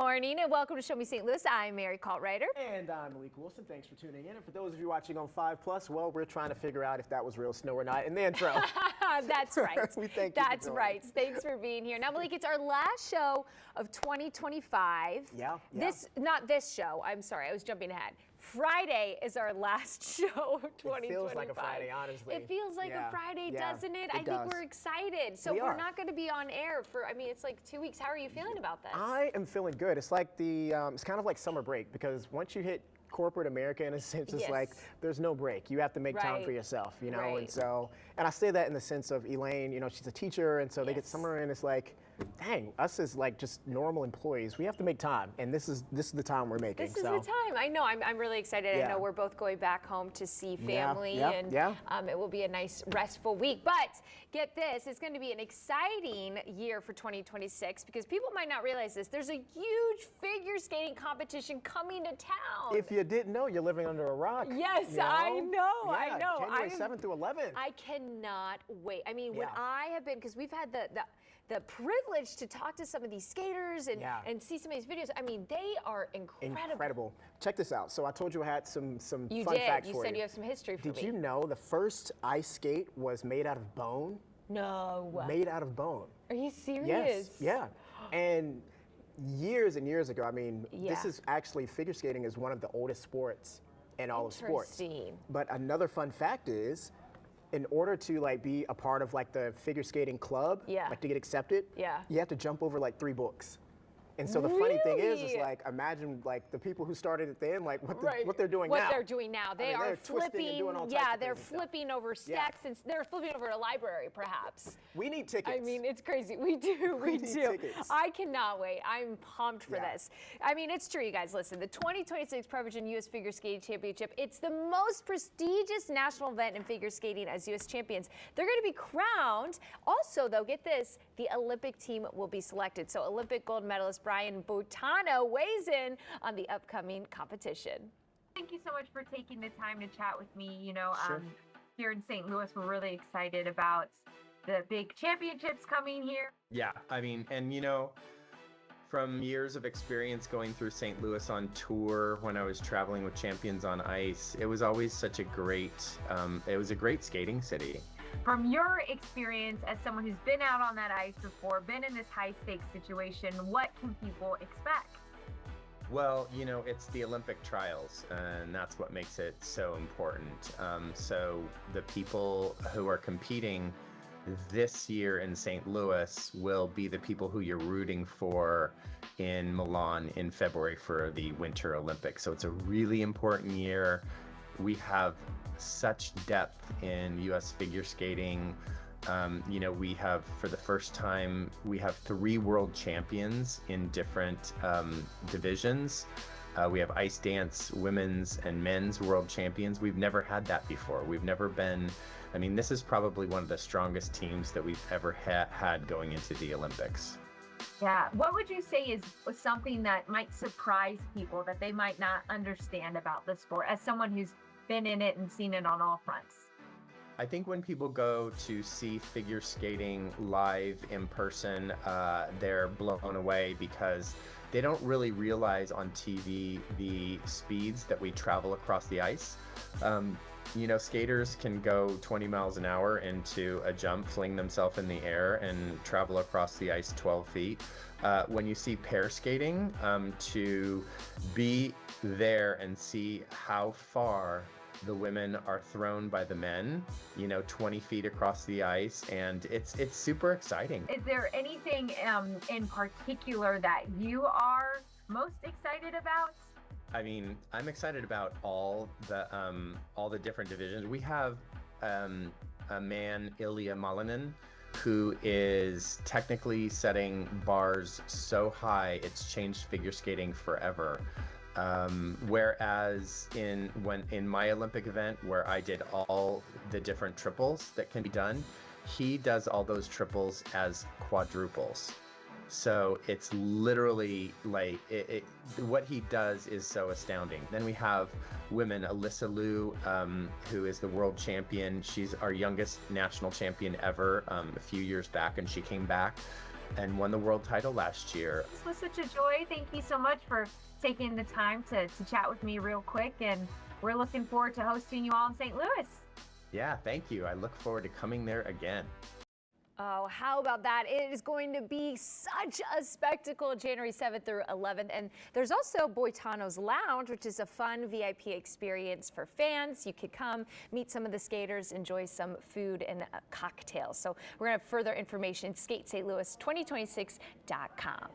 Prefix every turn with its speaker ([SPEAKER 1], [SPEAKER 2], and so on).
[SPEAKER 1] morning and welcome to Show Me St. Louis. I'm Mary Coltwriter.
[SPEAKER 2] And I'm Malik Wilson. Thanks for tuning in. And for those of you watching on 5+, well, we're trying to figure out if that was real snow or not in the intro.
[SPEAKER 1] That's right.
[SPEAKER 2] We thank you.
[SPEAKER 1] That's right. Thanks for being here. Now, Malik, it's our last show of 2025.
[SPEAKER 2] Yeah.
[SPEAKER 1] Not this show. I'm sorry. I was jumping ahead. Friday is our last show of 2025.
[SPEAKER 2] It feels like a Friday, honestly.
[SPEAKER 1] It feels like a Friday, doesn't it? I think we're excited. So we're not going to be on air for, it's like 2 weeks. How are you feeling about this?
[SPEAKER 2] I am feeling good. It's like it's kind of like summer break, because once you hit corporate America, in a sense, it's like there's no break. You have to make time for yourself, you know? And I say that in the sense of Elaine, she's a teacher, and so they get summer in. It's like, dang, us as like just normal employees, we have to make time, and this is the time we're making.
[SPEAKER 1] This is the time. I know. I'm really excited. I know we're both going back home to see family, and it will be a nice restful week. But get this, it's going to be an exciting year for 2026, because people might not realize this. There's a huge figure skating competition coming to town.
[SPEAKER 2] If you didn't know, you're living under a rock.
[SPEAKER 1] Yes, I know.
[SPEAKER 2] I know. January 7th through 11th.
[SPEAKER 1] I cannot wait. When I have been, because we've had the privilege to talk to some of these skaters and see some of these videos. They are incredible.
[SPEAKER 2] Check this out. So I told you I had some fun facts for you.
[SPEAKER 1] You said you have some history for me.
[SPEAKER 2] Did you know the first ice skate was made out of bone?
[SPEAKER 1] No.
[SPEAKER 2] Made out of bone.
[SPEAKER 1] Are you serious?
[SPEAKER 2] Yes. Yeah. And years and years ago, this is actually, figure skating is one of the oldest sports in all of sports. But another fun fact is, in order to be a part of the figure skating club, to get accepted, you have to jump over 3 books. And so the funny thing is imagine the people who started it then, what they're doing now.
[SPEAKER 1] What they're doing now. They are flipping. They're flipping over stacks, and they're flipping over a library, perhaps.
[SPEAKER 2] We need tickets.
[SPEAKER 1] It's crazy. We do. We do.
[SPEAKER 2] Tickets.
[SPEAKER 1] I cannot wait. I'm pumped for this. It's true, you guys. Listen, the 2026 Prevagen U.S. Figure Skating Championship, it's the most prestigious national event in figure skating as U.S. champions. They're going to be crowned. Also, though, get this, the Olympic team will be selected. So Olympic gold medalist Brian Boitano weighs in on the upcoming competition.
[SPEAKER 3] Thank you so much for taking the time to chat with me.
[SPEAKER 2] Sure.
[SPEAKER 3] Here in St. Louis, we're really excited about the big championships coming here.
[SPEAKER 4] Yeah, from years of experience going through St. Louis on tour, when I was traveling with champions on ice, it was always such a great, it was a great skating city.
[SPEAKER 3] From your experience as someone who's been out on that ice before, been in this high stakes situation, what can people expect?
[SPEAKER 4] Well, it's the Olympic trials, and that's what makes it so important. So the people who are competing this year in St. Louis will be the people who you're rooting for in Milan in February for the Winter Olympics. So it's a really important year. We have such depth in U.S. figure skating. We have, for the first time, we have 3 world champions in different divisions. We have ice dance, women's and men's world champions. We've never had that before. We've never been, this is probably one of the strongest teams that we've ever had going into the Olympics.
[SPEAKER 3] Yeah. What would you say is something that might surprise people that they might not understand about the sport, as someone who's been in it and seen it on all fronts?
[SPEAKER 4] I think when people go to see figure skating live in person, they're blown away, because they don't really realize on TV the speeds that we travel across the ice. Skaters can go 20 miles an hour into a jump, fling themselves in the air, and travel across the ice 12 feet. When you see pair skating, to be there and see how far the women are thrown by the men, 20 feet across the ice, and it's super exciting.
[SPEAKER 3] Is there anything in particular that you are most excited about?
[SPEAKER 4] I'm excited about all the different divisions. We have a man, Ilya Malinin, who is technically setting bars so high it's changed figure skating forever. Whereas in my Olympic event, where I did all the different triples that can be done, he does all those triples as quadruples. So it's literally what he does is so astounding. Then we have women, Alyssa Liu, who is the world champion. She's our youngest national champion ever, a few years back, and she came back and won the world title last year.
[SPEAKER 3] This was such a joy. Thank you so much for taking the time to chat with me real quick, and we're looking forward to hosting you all in St. Louis.
[SPEAKER 4] Yeah, thank you. I look forward to coming there again.
[SPEAKER 1] Oh, how about that? It is going to be such a spectacle January 7th through 11th. And there's also Boitano's Lounge, which is a fun VIP experience for fans. You could come, meet some of the skaters, enjoy some food and cocktails. So we're going to have further information, skatestlouis2026.com.